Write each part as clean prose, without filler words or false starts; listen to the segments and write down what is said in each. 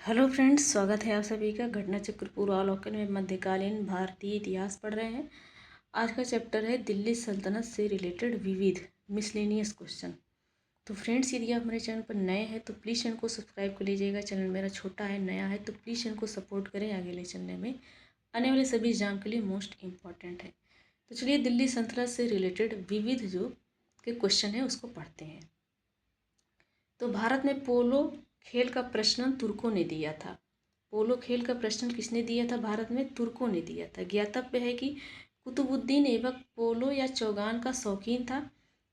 Hello friends, स्वागत है आप सभी का घटना चक्र पूर्वावलोकन में। मध्यकालीन भारतीय इतिहास पढ़ रहे हैं। आज का चैप्टर है दिल्ली सल्तनत से रिलेटेड विविध मिसलेनियस क्वेश्चन। तो फ्रेंड्स, यदि आप मेरे चैनल पर नए हैं तो प्लीज़ चैनल को सब्सक्राइब कर लीजिएगा। चैनल मेरा छोटा है, नया है, तो प्लीज़ चैनल को सपोर्ट करें। आगे ले चलने में आने वाले सभी एग्जाम के लिए मोस्ट इम्पॉर्टेंट है। तो चलिए दिल्ली सल्तनत से रिलेटेड विविध जो के क्वेश्चन है उसको पढ़ते हैं। तो भारत में पोलो खेल का प्रचलन तुर्कों ने दिया था। पोलो खेल का प्रचलन किसने दिया था? भारत में तुर्कों ने दिया था। ज्ञातव्य है कि कुतुबुद्दीन ऐबक पोलो या चौगान का शौकीन था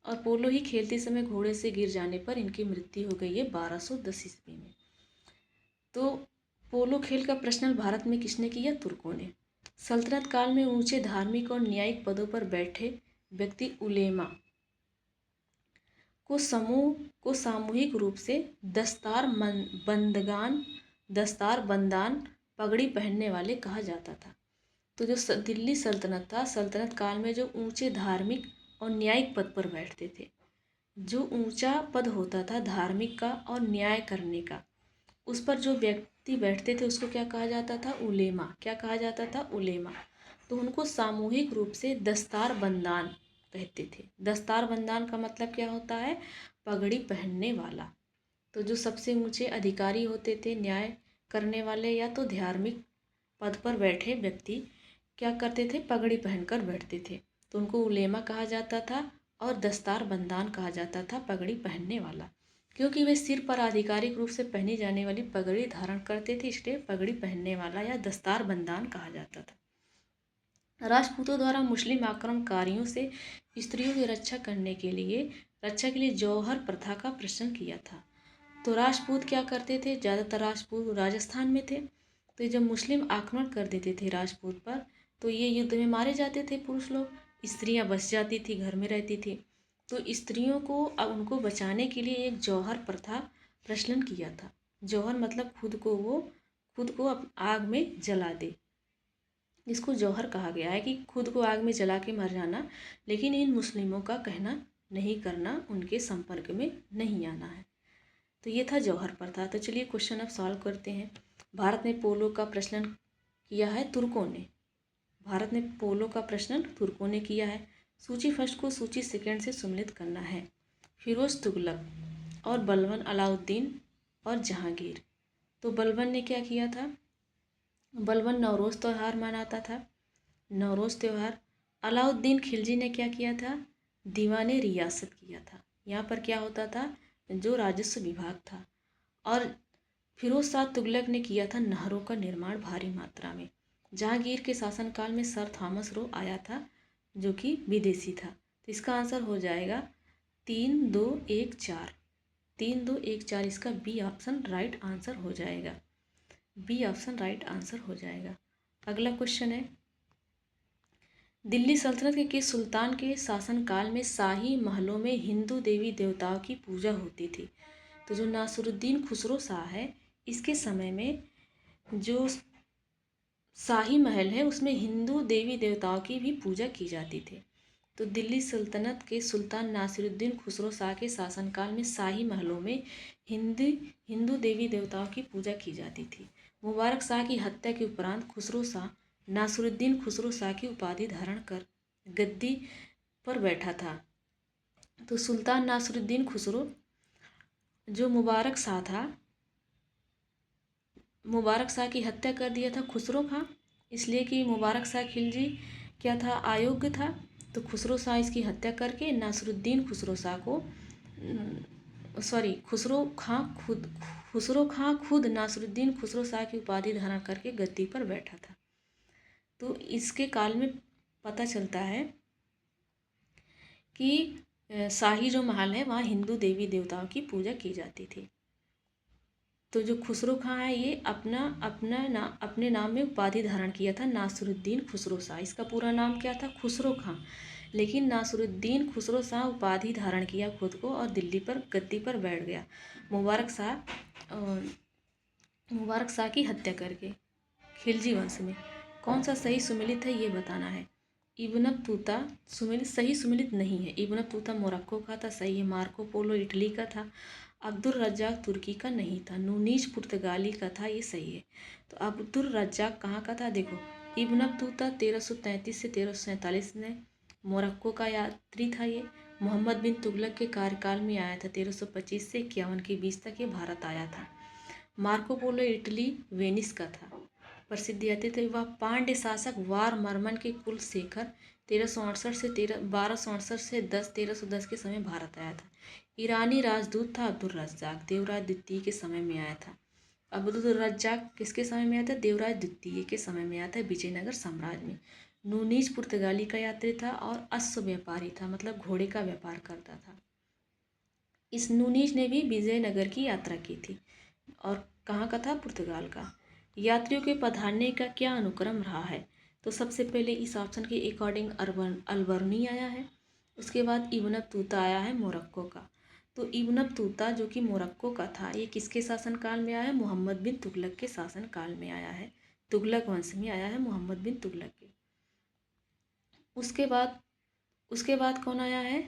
और पोलो ही खेलते समय घोड़े से गिर जाने पर इनकी मृत्यु हो गई है 1210 ईस्वी में। तो पोलो खेल का प्रचलन भारत में किसने किया? तुर्कों ने। सल्तनत काल में ऊंचे धार्मिक और न्यायिक पदों पर बैठे व्यक्ति उलेमा को सामूहिक रूप से दस्तार बंदान पगड़ी पहनने वाले कहा जाता था। तो जो दिल्ली सल्तनत था, सल्तनत काल में जो ऊंचे धार्मिक और न्यायिक पद पर बैठते थे, जो ऊंचा पद होता था धार्मिक का और न्याय करने का, उस पर जो व्यक्ति बैठते थे उसको क्या कहा जाता था? उलेमा। क्या कहा जाता था? उलेमा। तो उनको सामूहिक रूप से दस्तार बंदान कहते थे। दस्तार बंदान का मतलब क्या होता है? पगड़ी पहनने वाला। तो जो सबसे ऊंचे अधिकारी होते थे, न्याय करने वाले या तो धार्मिक पद पर बैठे व्यक्ति क्या करते थे? पगड़ी पहनकर बैठते थे, तो उनको उलेमा कहा जाता था और दस्तार बंदान कहा जाता था, पगड़ी पहनने वाला। क्योंकि वे सिर पर आधिकारिक रूप से पहनी जाने वाली पगड़ी धारण करते थे, इसलिए पगड़ी पहनने वाला या दस्तार बंदान कहा जाता था। राजपूतों द्वारा मुस्लिम आक्रमणकारियों से स्त्रियों की रक्षा के लिए जौहर प्रथा का प्रचलन किया था। तो राजपूत क्या करते थे? ज़्यादातर राजपूत राजस्थान में थे। तो जब मुस्लिम आक्रमण कर देते थे राजपूत पर, तो ये युद्ध में मारे जाते थे पुरुष लोग, स्त्रियां बच जाती थी, घर में रहती थी। तो स्त्रियों को उनको बचाने के लिए एक जौहर प्रथा प्रचलन किया था। जौहर मतलब खुद को आग में जला दे, इसको जौहर कहा गया है कि खुद को आग में जला के मर जाना, लेकिन इन मुस्लिमों का कहना नहीं करना, उनके संपर्क में नहीं आना है। तो ये था जौहर प्रथा। तो चलिए क्वेश्चन अब सॉल्व करते हैं। भारत में पोलो का प्रचलन किया है तुर्कों ने। भारत में पोलो का प्रचलन तुर्कों ने किया है। सूची फर्स्ट को सूची सेकंड से सम्मिलित करना है। फिरोज तुगलक और बलबन अलाउद्दीन और जहांगीर। तो बलबन ने क्या किया था? बलबन नवरोज़ त्यौहार मनाता था, नवरोज़ त्यौहार। अलाउद्दीन खिलजी ने क्या किया था? दीवाने रियासत किया था। यहाँ पर क्या होता था? जो राजस्व विभाग था। और फिरोज शाह तुगलक ने किया था नहरों का निर्माण भारी मात्रा में। जहांगीर के शासनकाल में सर थॉमस रो आया था, जो कि विदेशी था। तो इसका आंसर हो जाएगा 3, 2, 1, 4। 3, 2, 1, 4 इसका बी ऑप्शन राइट आंसर हो जाएगा। बी ऑप्शन राइट आंसर हो जाएगा। अगला क्वेश्चन है, दिल्ली सल्तनत के किस सुल्तान के शासनकाल में शाही महलों में हिंदू देवी देवताओं की पूजा होती थी? तो जो नासिरुद्दीन खुसरो शाह है, इसके समय में जो शाही महल है उसमें हिंदू देवी देवताओं की भी पूजा की जाती थी। तो दिल्ली सल्तनत के सुल्तान नासिरुद्दीन खुसरो शाह के शासनकाल में शाही महलों में हिंदू देवी देवताओं की पूजा की जाती थी। मुबारक शाह की हत्या के उपरांत खुसरो शाह नासिरुद्दीन खुसरो शाह की उपाधि धारण कर गद्दी पर बैठा था। तो सुल्तान नासिरुद्दीन खुसरो जो मुबारक शाह था, मुबारक शाह की हत्या कर दिया था खुसरो खां, इसलिए कि मुबारक शाह खिलजी क्या था? अयोग्य था। तो खुसरो शाह इसकी हत्या करके नासिरुद्दीन खुसरो शाह को खुसरो खां खुद नासिरुद्दीन खुसरो शाह की उपाधि धारण करके गद्दी पर बैठा था। तो इसके काल में पता चलता है कि शाही जो महल है वहाँ हिंदू देवी देवताओं की पूजा की जाती थी। तो जो खुसरो खां है ये अपने नाम में उपाधि धारण किया था नासिरुद्दीन खुसरो शाह। इसका पूरा नाम क्या था? खुसरो खां, लेकिन नासिरुद्दीन खुसरो शाह उपाधि धारण किया खुद को और दिल्ली पर गद्दी पर बैठ गया मुबारक शाह की हत्या करके। खिलजी वंश में कौन सा सही सुमेलित है ये बताना है। इब्न बतूता सही सुमेलित नहीं है। इब्न बतूता मोरक्को का था, सही है। मार्को पोलो इटली का था। अब्दुल रज्जाक तुर्की का नहीं था, नूनीज पुर्तगाली का था, ये सही है। तो अब्दुल रज्जाक कहाँ का था? देखो, इब्न बतूता 1333 से 1347 में मोरक्को का यात्री था ये। मोहम्मद बिन तुगलक के कार्यकाल में आया था, 1325 से 51 के बीच तक ये भारत आया था। मार्को पोलो इटली वेनिस का था। प्रसिद्ध यात्री थे वह पांड्य शासक वारमर्मन के कुल शेखर 1368 से 1268 से 1310 के समय भारत आया था। ईरानी राजदूत था अब्दुल रज्जाक, देवराज द्वितीय के समय में आया था। अब्दुल रज्जाक किसके समय में आया था? देवराज द्वितीय के समय में आया था, विजयनगर साम्राज्य में। नूनीज पुर्तगाली का यात्री था और अश्व व्यापारी था, मतलब घोड़े का व्यापार करता था। इस नूनीज ने भी विजयनगर की यात्रा की थी और कहाँ का था? पुर्तगाल का। यात्रियों के पधारने का क्या अनुक्रम रहा है? तो सबसे पहले इस ऑप्शन के अकॉर्डिंग अलबर्नी आया है, उसके बाद इब्न बतूता आया है मोरक्को का। तो इब्न बतूता जो कि मोरक्को का था, ये किसके शासनकाल में आया है? मोहम्मद बिन तुगलक के शासनकाल में आया है। तुगलक वंश में आया है मोहम्मद बिन तुगलक के। उसके बाद कौन आया है?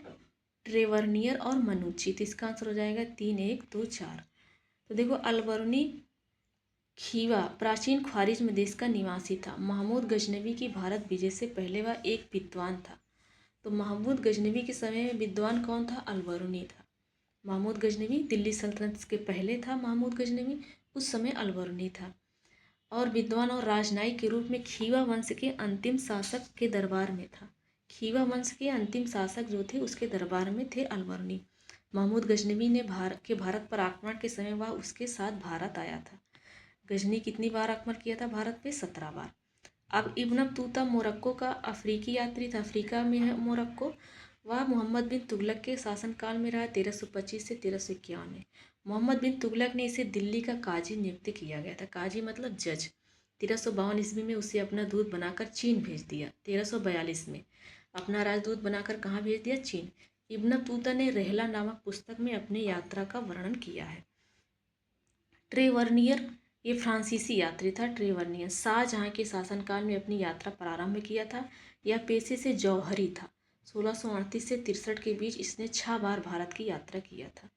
ट्रेवर्नियर और मनुची। तो इसका आंसर हो जाएगा 3, 1, 2, 4। तो देखो, अलबर्नी खीवा प्राचीन ख्वारिज्म देश का निवासी था। महमूद गजनवी की भारत विजय से पहले वह एक विद्वान था। तो महमूद गजनवी के समय में विद्वान कौन था? अलबर्नी था। महमूद गजनवी दिल्ली सल्तनत के पहले था। महमूद गजनवी उस समय अलबर्नी था और विद्वान और राजनयिक के रूप में खीवा वंश के अंतिम शासक के दरबार में था। खीवा वंश के अंतिम शासक जो थे उसके दरबार में थे अलबर्नी। महमूद गजनवी ने भारत पर आक्रमण के समय वह उसके साथ भारत आया था। गजनी कितनी बार आक्रमण किया था भारत पे? 17 बार। अब इब्न बतूता मोरक्को का अफ्रीकी यात्री था, अफ्रीका में है मोरक्को। वह मोहम्मद बिन तुगलक के शासनकाल में रहा, 1325 से 1351 में। मोहम्मद बिन तुगलक ने इसे दिल्ली का काजी नियुक्त किया गया था। काजी मतलब जज। 1352 ईस्वी में उसे अपना दूत बनाकर चीन भेज दिया। 1342 में अपना राजदूत बनाकर कहाँ भेज दिया? चीन। इब्न बतूता ने रहला नामक पुस्तक में अपने यात्रा का वर्णन किया है। ट्रेवर्नियर ये फ्रांसीसी यात्री था। ट्रेवर्नियर शाहजहां के शासनकाल में अपनी यात्रा प्रारंभ किया था। यह पेशे से जौहरी था। 1638 से 63 के बीच इसने 6 बार भारत की यात्रा किया था।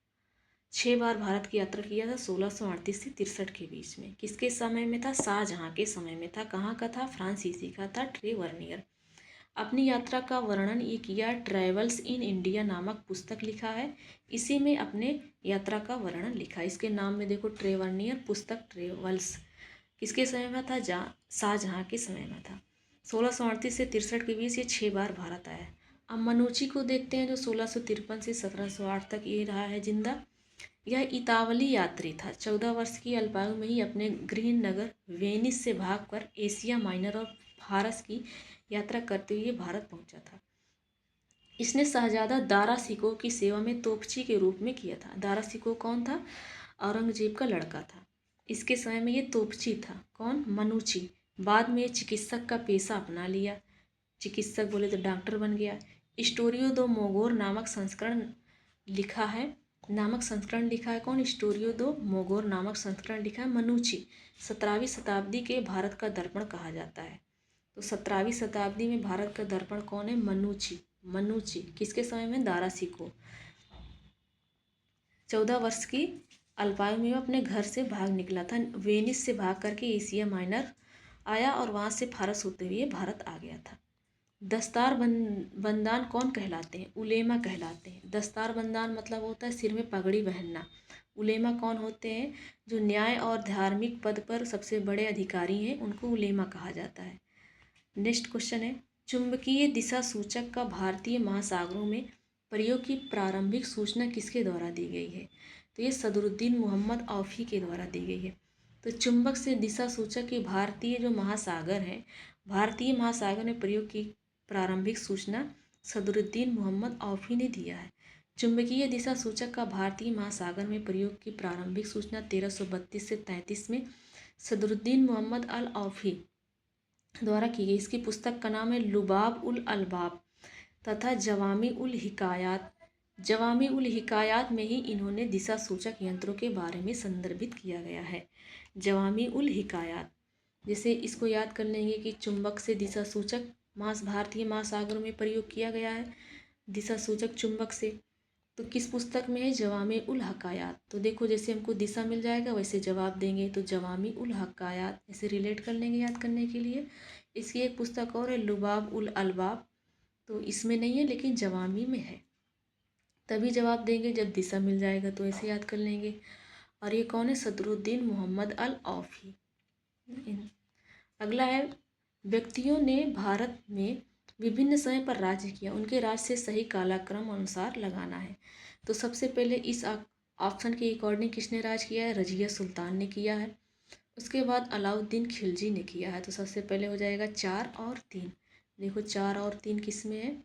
6 बार भारत की यात्रा किया था 1638 से 63 के बीच में। किसके समय में था? शाहजहां के समय में था। कहाँ का था? फ्रांसीसी का था ट्रेवर्नियर। अपनी यात्रा का वर्णन ये किया ट्रैवल्स इन इंडिया नामक पुस्तक लिखा है, इसी में अपने यात्रा का वर्णन लिखा। इसके नाम में देखो ट्रेवर्नियर, पुस्तक ट्रेवल्स। किसके समय में था? शाहजहां के समय में था। 1638 से 63 के बीच ये 6 बार भारत आया। अब मनुची को देखते हैं जो 1653 से 1708 तक ये रहा है जिंदा। यह इतावली यात्री था। 14 वर्ष की अल्पायु में ही अपने गृह नगर वेनिस से भागकर एशिया माइनर और फारस की यात्रा करते हुए भारत पहुंचा था। इसने शहजादा दारा शिकोह की सेवा में तोपची के रूप में किया था। दारा शिकोह कौन था? औरंगजेब का लड़का था। इसके समय में ये तोपची था। कौन? मनुची। बाद में चिकित्सक का पेशा अपना लिया। चिकित्सक बोले तो डॉक्टर बन गया। स्टोरियो दो मोगोर नामक संस्करण लिखा है। कौन? स्टोरियो दो मोगोर नामक संस्करण लिखा है मनुची। 17वीं शताब्दी के भारत का दर्पण कहा जाता है। तो 17वीं शताब्दी में भारत का दर्पण कौन है? मनुची। किसके समय में? दारा शिकोह। 14 वर्ष की अल्पायु में वह अपने घर से भाग निकला था। वेनिस से भाग करके एशिया माइनर आया और वहाँ से फारस होते हुए भारत आ गया था। दस्तार बंदान कौन कहलाते हैं? उलेमा कहलाते हैं। दस्तार बंदान मतलब होता है सिर में पगड़ी पहनना। उलेमा कौन होते हैं? जो न्याय और धार्मिक पद पर सबसे बड़े अधिकारी हैं, उनको उलेमा कहा जाता है। नेक्स्ट क्वेश्चन है, चुंबकीय दिशा सूचक का भारतीय महासागरों में प्रयोग की प्रारंभिक सूचना किसके द्वारा दी गई है? तो ये सदरुद्दीन मोहम्मद औफी के द्वारा दी गई है। तो चुंबक से दिशा सूचक के भारतीय जो महासागर हैं, भारतीय महासागर में प्रयोग की प्रारंभिक सूचना सदरुद्दीन मोहम्मद औफी ने दिया है। चुंबकीय दिशा सूचक का भारतीय महासागर में प्रयोग की प्रारंभिक सूचना 1332 से 33 में सदरुद्दीन मोहम्मद अल औफी द्वारा की गई। इसकी पुस्तक का नाम है लुबाब उल अलबाब तथा जवामी उल हिकायात। जवामी उल हिकायात में ही इन्होंने दिशा सूचक यंत्रों के बारे में संदर्भित किया गया है। जवामी उल हिकायात, जैसे इसको याद कर लेंगे कि चुंबक से दिशा सूचक भारतीय महासागरों में प्रयोग किया गया है। दिशा सूचक चुंबक से तो किस पुस्तक में है? जवामी उल हकायात। तो देखो जैसे हमको दिशा मिल जाएगा वैसे जवाब देंगे, तो जवामी उल हकायात ऐसे रिलेट कर लेंगे याद करने के लिए। इसकी एक पुस्तक और है लुबाब उल अलबाब, तो इसमें नहीं है लेकिन जवामी में है, तभी जवाब देंगे जब दिशा मिल जाएगा, तो ऐसे याद कर लेंगे। और ये कौन है? सदरुद्दीन मोहम्मद अल औफी। अगला है, व्यक्तियों ने भारत में विभिन्न समय पर राज्य किया, उनके राज्य से सही कालक्रम अनुसार लगाना है। तो सबसे पहले इस ऑप्शन के अकॉर्डिंग किसने राज किया है? रजिया सुल्तान ने किया है। उसके बाद अलाउद्दीन खिलजी ने किया है। तो सबसे पहले हो जाएगा 4 और 3। देखो 4 और 3 किस में है?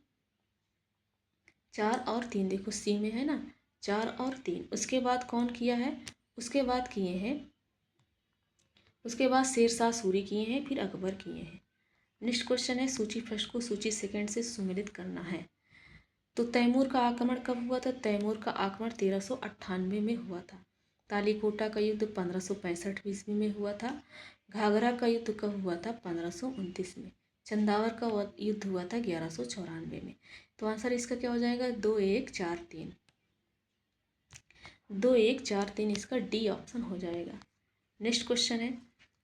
4 और 3 देखो सी में है ना, 4 और 3। उसके बाद कौन किया है? उसके बाद किए हैं, उसके बाद शेरशाह सूरी किए हैं, फिर अकबर किए हैं। नेक्स्ट क्वेश्चन है, सूची फर्स्ट को सूची सेकंड से सुमेलित करना है। तो तैमूर का आक्रमण कब हुआ था? तैमूर का आक्रमण 1398 में हुआ था। तालीकोटा का युद्ध 1565 ईस्वी में हुआ था। घाघरा का युद्ध कब हुआ था? 1529 में। चंदावर का युद्ध हुआ था 1194 में। तो आंसर इसका क्या हो जाएगा? 2 1 4 3। 2 1 4 3 इसका डी ऑप्शन हो जाएगा। नेक्स्ट क्वेश्चन है,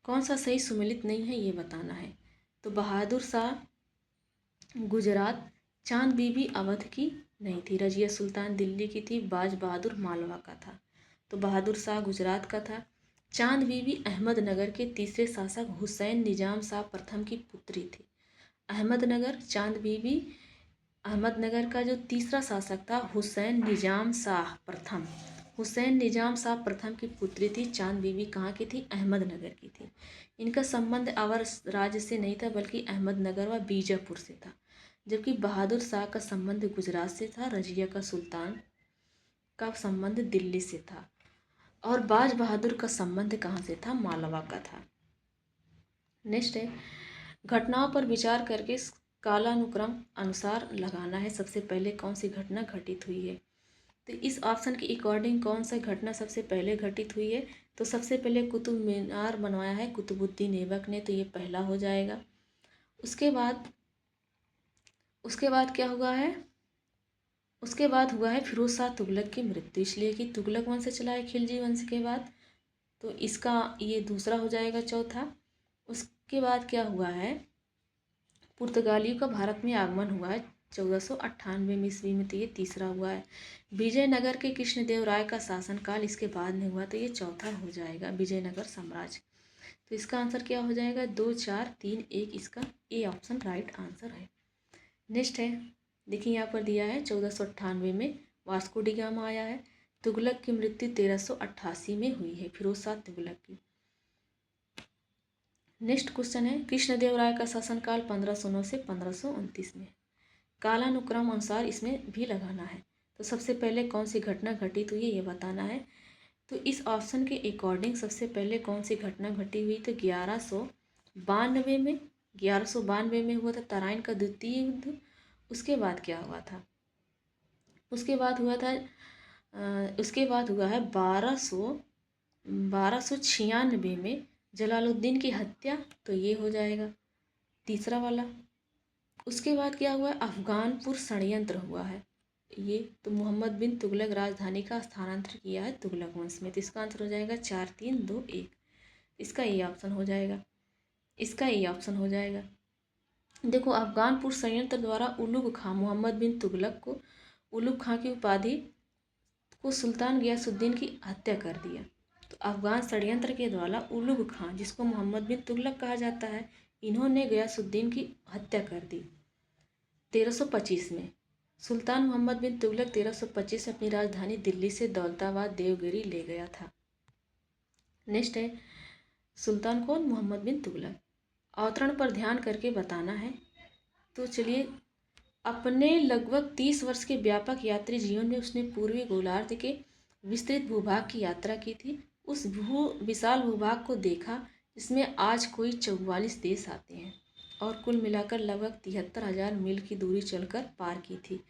कौन सा सही सुमेलित नहीं है ये बताना है। तो बहादुर शाह गुजरात, चांद बीबी अवध की नहीं थी, रजिया सुल्तान दिल्ली की थी, बाज बहादुर मालवा का था। तो बहादुर शाह गुजरात का था। चांद बीबी अहमदनगर के तीसरे शासक हुसैन निजाम शाह प्रथम की पुत्री थी। अहमदनगर, चांद बीबी अहमदनगर का जो तीसरा शासक था हुसैन निजाम शाह प्रथम, हुसैन निजाम शाह प्रथम की पुत्री थी। चांद बीबी कहाँ की थी? अहमदनगर की थी। इनका संबंध अवर राज्य से नहीं था बल्कि अहमदनगर व बीजापुर से था, जबकि बहादुर शाह का संबंध गुजरात से था, रजिया का सुल्तान का संबंध दिल्ली से था, और बाज बहादुर का संबंध कहाँ से था? मालवा का था। नेक्स्ट है, घटनाओं पर विचार करके कालानुक्रम अनुसार लगाना है। सबसे पहले कौन सी घटना घटित हुई है? तो इस ऑप्शन के अकॉर्डिंग कौन सा घटना सबसे पहले घटित हुई है? तो सबसे पहले कुतुब मीनार बनवाया है कुतुबुद्दीन ऐबक ने, तो ये पहला हो जाएगा। उसके बाद क्या हुआ है? उसके बाद हुआ है फिरोज शाह तुगलक की मृत्यु, इसलिए कि तुगलक वंश से चला है खिलजी वंश के बाद, तो इसका ये दूसरा हो जाएगा, चौथा। उसके बाद क्या हुआ है? पुर्तगालियों का भारत में आगमन हुआ है 1498 ईस्वी में, तो ये तीसरा हुआ है। विजयनगर के कृष्णदेव राय का शासनकाल इसके बाद में हुआ, तो ये चौथा हो जाएगा, विजयनगर साम्राज्य। तो इसका आंसर क्या हो जाएगा? 2 4 3 1, इसका ए ऑप्शन राइट आंसर है। नेक्स्ट है, देखिए यहाँ पर दिया है 1498 में वास्को डी गामा आया है। तुगलक की मृत्यु 1388 में हुई है, फिरोज शाह तुगलक की। नेक्स्ट क्वेश्चन है, कृष्णदेव राय का शासनकाल 1509 से 1529 में। कालानुक्रम अनुसार इसमें भी लगाना है। तो सबसे पहले कौन सी घटना घटित हुई है ये बताना है। तो इस ऑप्शन के अकॉर्डिंग सबसे पहले कौन सी घटना घटी हुई? तो 1192 में हुआ था तराइन का द्वितीय युद्ध। उसके बाद क्या हुआ था? उसके बाद हुआ है 1296 में जलालुद्दीन की हत्या, तो ये हो जाएगा तीसरा वाला। उसके बाद क्या हुआ? अफगानपुर षड्यंत्र हुआ है, ये तो मोहम्मद बिन तुगलक राजधानी का स्थानांतरण किया है तुगलक वंश में, तो इसका आंसर हो जाएगा 4 3 2 1, इसका ये ऑप्शन हो जाएगा, इसका ये ऑप्शन हो जाएगा। देखो अफगानपुर षड्यंत्र द्वारा उलुग खां मोहम्मद बिन तुगलक को उलुग खां की उपाधि को सुल्तान गियासुद्दीन की हत्या कर दिया। तो अफगान षड्यंत्र के द्वारा उलुग खां, जिसको मोहम्मद बिन तुगलक कहा जाता है, इन्होंने गियासुद्दीन की हत्या कर दी 1325 में। सुल्तान मोहम्मद बिन तुगलक 1325 में अपनी राजधानी दिल्ली से दौलताबाद देवगिरी ले गया था। नेक्स्ट है, सुल्तान कौन? मोहम्मद बिन तुगलक। अवतरण पर ध्यान करके बताना है। तो चलिए, अपने लगभग 30 वर्ष के व्यापक यात्री जीवन में उसने पूर्वी गोलार्ध के विस्तृत भूभाग की यात्रा की थी। उस विशाल भूभाग को देखा जिसमें आज कोई 44 देश आते हैं, और कुल मिलाकर लगभग 73,000 मील की दूरी चलकर पार की थी।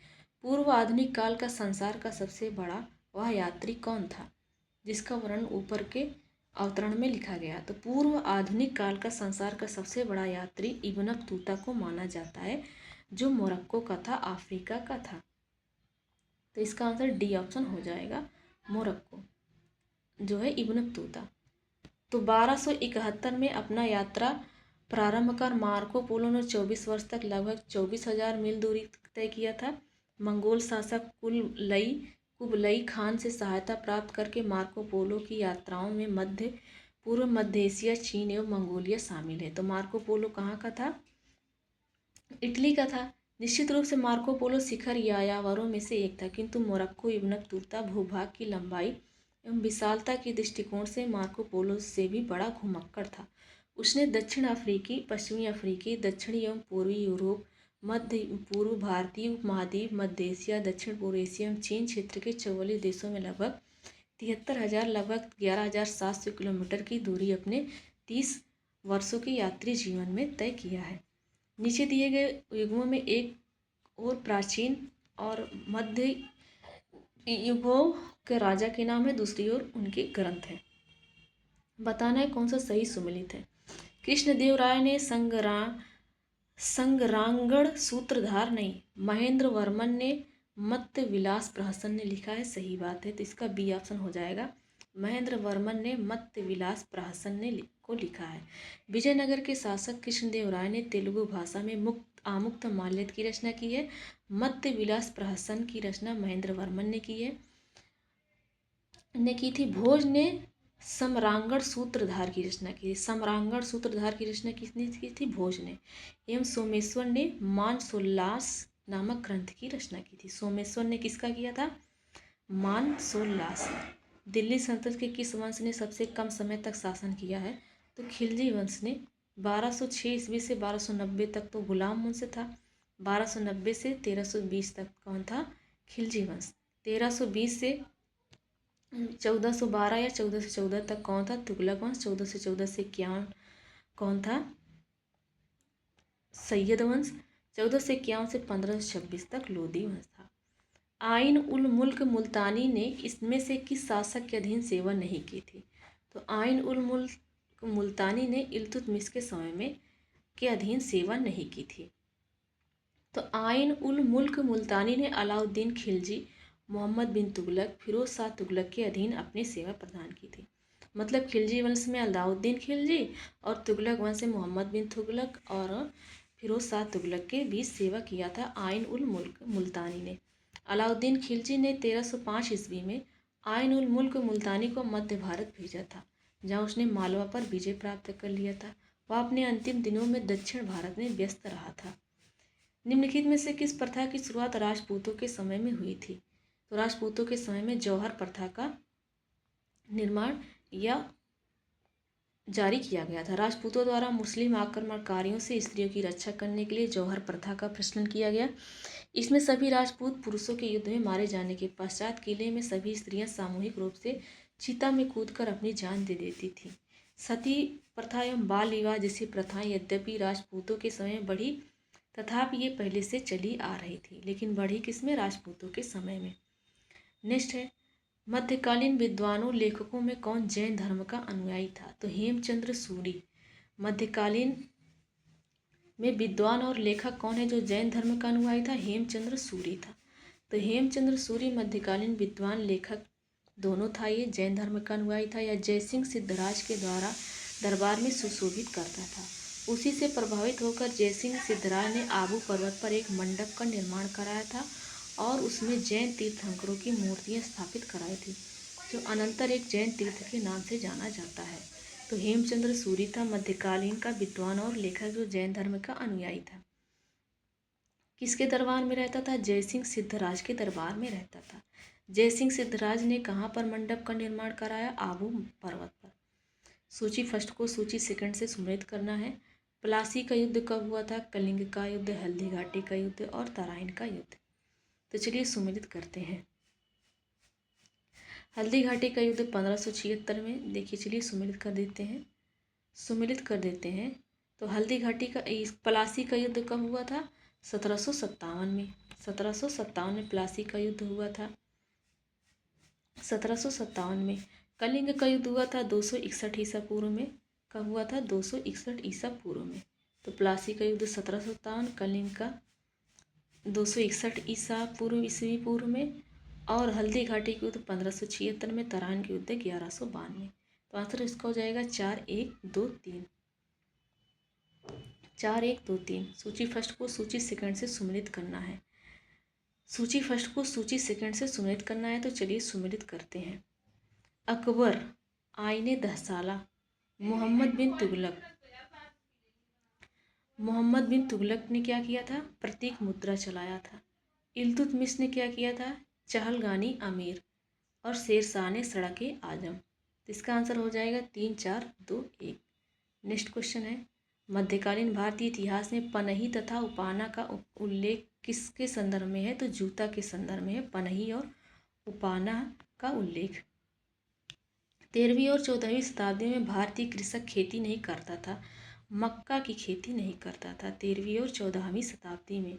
पूर्व आधुनिक काल का संसार का सबसे बड़ा वह यात्री कौन था, जिसका वर्णन ऊपर के अवतरण में लिखा गया। तो पूर्व आधुनिक काल का संसार का सबसे बड़ा यात्री इब्न बतूता को माना जाता है, जो मोरक्को का था, अफ्रीका का था। तो इसका आंसर डी ऑप्शन हो जाएगा, मोरक्को जो है इब्न बतूता। तो 1271 में अपना यात्रा प्रारंभ कर मार्को पोलो ने 24 वर्ष तक लगभग 24,000 मील दूरी तय किया था। मंगोल शासक कुबलई खान से सहायता प्राप्त करके मार्को पोलो की यात्राओं में मध्य एशिया, चीन एवं मंगोलिया शामिल है। तो मार्को पोलो कहाँ का था? इटली का था। निश्चित रूप से मार्को पोलो शिखर यायावरों में से एक था, किंतु मोरक्को इब्न बतूता भूभाग की लंबाई एवं विशालता के दृष्टिकोण से मार्को पोलो से भी बड़ा घुमक्कड़ था। उसने दक्षिण अफ्रीकी, पश्चिमी अफ्रीकी, दक्षिणी एवं पूर्वी यूरोप, मध्य पूर्व भारतीय उपमहाद्वीप, मध्य एशिया, दक्षिण पूर्व एशिया एवं चीन क्षेत्र के 44 देशों में लगभग 73,000 लगभग 11,700 किलोमीटर की दूरी अपने 30 वर्षों के यात्री जीवन में तय किया है। नीचे दिए गए युगों में एक और प्राचीन और मध्य युगों के राजा के नाम है, दूसरी ओर उनके ग्रंथ हैं। बताना है कौन सा सही सुमेलित है। कृष्णदेवराय ने संग्रांगण सूत्रधार नहीं, महेंद्र वर्मन ने मत्स्य विलास प्रहसन ने लिखा है, सही बात है। तो इसका बी ऑप्शन हो जाएगा, महेंद्र वर्मन ने मत्स्य विलास प्रहसन ने को लिखा है। विजयनगर के शासक कृष्णदेवराय ने तेलुगु भाषा में आमुक्त माल्यद की रचना की है। मत्स्य विलास प्रहसन की रचना महेंद्र वर्मन ने की थी। भोज ने सम्रांगण सूत्रधार की रचना की। सम्रांगण सूत्रधार की रचना किसने की थी? भोज ने। एवं सोमेश्वर ने मानसोल्लास नामक ग्रंथ की रचना की थी। सोमेश्वर ने किसका किया था? मानसोल्लास। दिल्ली सल्तनत के किस वंश ने सबसे कम समय तक शासन किया है? तो खिलजी वंश ने। 1206 ईस्वी से 1290 तक तो गुलाम वंश था। 1290 से 1320 तक कौन था? खिलजी वंश। 1320 से 1412 या 1414 तक कौन था? तुगलक वंश। 1414 से 51 कौन था? सैयद वंश। 1451 से 1526 तक लोदी वंश था। आइन उल मुल्क मुल्तानी ने इसमें से किस शासक के अधीन सेवा नहीं की थी? तो आइन उल मुल्क मुल्तानी ने इल्तुतमिश के समय में के अधीन सेवा नहीं की थी। तो आइन उल मुल्क मुल्तानी ने अलाउद्दीन खिलजी, मोहम्मद बिन तुगलक, फिरोज शाह तुगलक के अधीन अपनी सेवा प्रदान की थी। मतलब खिलजी वंश में अलाउद्दीन खिलजी और तुगलक वंश में मोहम्मद बिन तुगलक और फिरोज शाह तुगलक के बीच सेवा किया था आइन उल मुल्क मुल्तानी ने। अलाउद्दीन खिलजी ने 1305 ईस्वी में आइन उल मुल्क मुल्तानी को मध्य भारत भेजा था, जहाँ उसने मालवा पर विजय प्राप्त कर लिया था। वह अपने अंतिम दिनों में दक्षिण भारत में व्यस्त रहा था। निम्नलिखित में से किस प्रथा की शुरुआत राजपूतों के समय में हुई थी? तो राजपूतों के समय में जौहर प्रथा का निर्माण या जारी किया गया था। राजपूतों द्वारा मुस्लिम आक्रमणकारियों से स्त्रियों की रक्षा करने के लिए जौहर प्रथा का प्रचलन किया गया। इसमें सभी राजपूत पुरुषों के युद्ध में मारे जाने के पश्चात किले में सभी स्त्रियां सामूहिक रूप से चिता में कूदकर अपनी जान दे देती थीं। सती प्रथा एवं बाल विवाह जैसी प्रथाएं यद्यपि राजपूतों के समय में बढ़ी, तथापि ये पहले से चली आ रही थी, लेकिन बढ़ी किसमें? राजपूतों के समय में। नेक्स्ट है, मध्यकालीन विद्वानों लेखकों में कौन जैन धर्म का अनुयायी था? तो हेमचंद्र सूरी। मध्यकालीन में विद्वान और लेखक कौन है जो जैन धर्म का अनुयायी था? हेमचंद्र सूरी था। तो हेमचंद्र सूरी मध्यकालीन विद्वान लेखक दोनों था। ये जैन धर्म का अनुयायी था या जयसिंह सिद्धराज के द्वारा दरबार में सुशोभित करता था। उसी से प्रभावित होकर जयसिंह सिद्धराज ने आबू पर्वत पर एक मंडप का निर्माण कराया था और उसमें जैन तीर्थंकरों की मूर्तियां स्थापित कराई थी, जो अनंतर एक जैन तीर्थ के नाम से जाना जाता है। तो हेमचंद्र सूरी था मध्यकालीन का विद्वान और लेखक जो जैन धर्म का अनुयायी था। किसके दरबार में रहता था? जयसिंह सिद्धराज के दरबार में रहता था। जयसिंह सिद्धराज ने कहाँ पर मंडप का निर्माण कराया? आबू पर्वत पर। सूची फर्स्ट को सूची सेकंड से सुमेलित करना है। प्लासी का युद्ध कब हुआ था? कलिंग का युद्ध, हल्दी घाटी का युद्ध और तराइन का युद्ध। तो चलिए सुमेलित करते हैं। हल्दी घाटी का युद्ध 1576 में। देखिए चलिए सुमेलित कर देते हैं। तो हल्दी घाटी का प्लासी का युद्ध कब हुआ था? 1757 में। 1757 में प्लासी का युद्ध हुआ था। 1757 में कलिंग का युद्ध हुआ था 261 ईसा पूर्व में। कब हुआ था? 261 ईसा पूर्व में। तो प्लासी का युद्ध 1757, कलिंग का 261 ईसा पूर्व ईस्वी पूर्व में और हल्दी घाटी की युद्ध 1576 में, तराइन की युद्ध 1192। तो आंसर इसका हो जाएगा 4-1-2-3। 4-1-2-3। सूची फर्स्ट को सूची सेकंड से सुमेलित करना है। सूची फर्स्ट को सूची सेकंड से सुमेलित करना है, तो चलिए सुमेलित करते हैं। अकबर, आईने दहसाला, मोहम्मद बिन तुगलक। मोहम्मद बिन तुगलक ने क्या किया था? प्रतीक मुद्रा चलाया था। इल्तुतमिश ने क्या किया था? चहलगानी अमीर। और शेरशाह ने सड़के आजम। तो इसका आंसर हो जाएगा 3-4-2-1। नेक्स्ट क्वेश्चन है, मध्यकालीन भारतीय इतिहास में पनही तथा उपाना का उल्लेख किसके संदर्भ में है? तो जूता के संदर्भ में है पनही और उपाना का उल्लेख। 13वीं और 14वीं शताब्दी में भारतीय कृषक खेती नहीं करता था, मक्का की खेती नहीं करता था। 13वीं और 14वीं शताब्दी में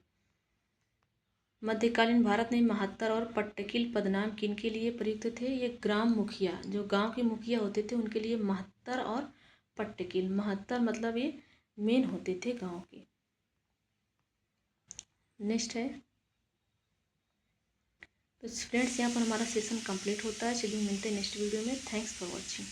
मध्यकालीन भारत में महत्तर और पट्टकिल पदनाम किन के लिए प्रयुक्त थे? ये ग्राम मुखिया, जो गांव के मुखिया होते थे उनके लिए महत्तर और पट्टकिल। महत्तर मतलब ये मेन होते थे गांव के। नेक्स्ट है, तो फ्रेंड्स यहाँ पर हमारा सेशन कंप्लीट होता है। चलिए मिलते हैं नेक्स्ट वीडियो में। Thanks for watching.